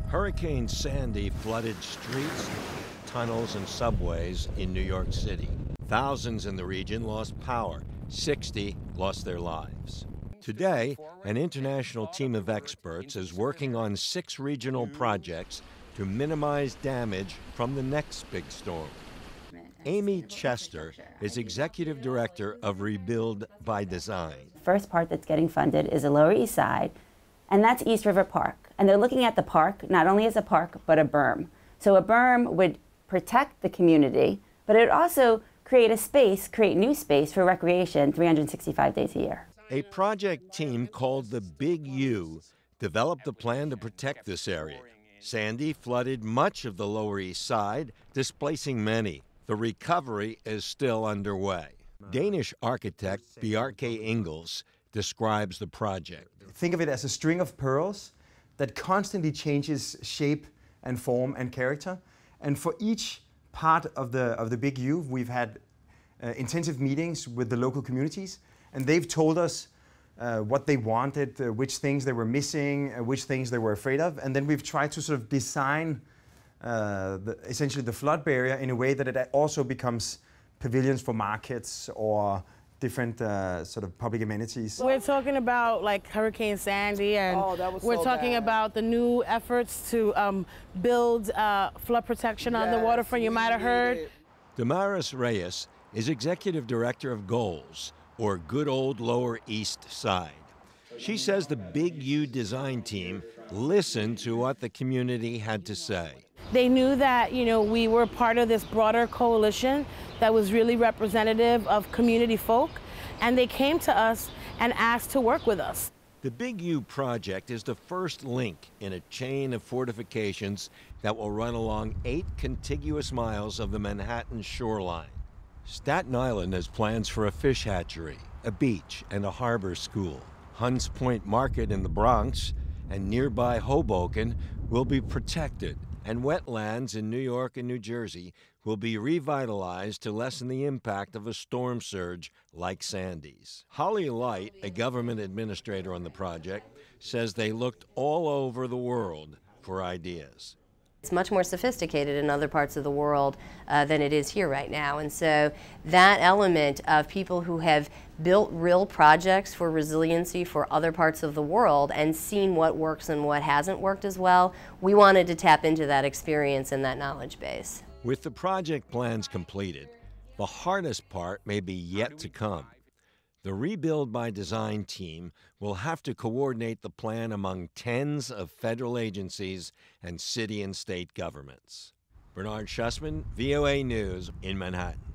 Hurricane Sandy flooded streets, tunnels, and subways in New York City. Thousands in the region lost power. 60 lost their lives. Today, an international team of experts is working on 6 regional projects to minimize damage from the next big storm. Amy Chester is executive director of Rebuild by Design. The first part that's getting funded is the Lower East Side, and that's East River Park. And they're looking at the park not only as a park, but a berm. So a berm would protect the community, but it would also create a space, create new space for recreation 365 days a year. A project team called the Big U developed a plan to protect this area. Sandy flooded much of the Lower East Side, displacing many. The recovery is still underway. Danish architect Bjarke Ingels describes the project. Think of it as a string of pearls that constantly changes shape and form and character. And for each part of the Big U, we've had intensive meetings with the local communities, and they've told us what they wanted, which things they were missing, which things they were afraid of, and then we've tried to sort of design essentially the flood barrier in a way that it also becomes pavilions for markets or different sort of public amenities. We're talking about like Hurricane Sandy, and we're talking about the new efforts to build flood protection on the waterfront. You might have heard. Damaris Reyes is executive director of Goals, or Good Old Lower East Side. She says the Big U design team listened to what the community had to say. They knew that, we were part of this broader coalition that was really representative of community folk, and they came to us and asked to work with us. The Big U project is the first link in a chain of fortifications that will run along 8 contiguous miles of the Manhattan shoreline. Staten Island has plans for a fish hatchery, a beach, and a harbor school. Hunts Point Market in the Bronx and nearby Hoboken will be protected, and wetlands in New York and New Jersey will be revitalized to lessen the impact of a storm surge like Sandy's. Holly Light, a government administrator on the project, says they looked all over the world for ideas. It's much more sophisticated in other parts of the world than it is here right now. And so that element of people who have built real projects for resiliency for other parts of the world and seen what works and what hasn't worked as well, we wanted to tap into that experience and that knowledge base. With the project plans completed, the hardest part may be yet to come. The Rebuild by Design team will have to coordinate the plan among tens of federal agencies and city and state governments. Bernard Shusman, VOA News in Manhattan.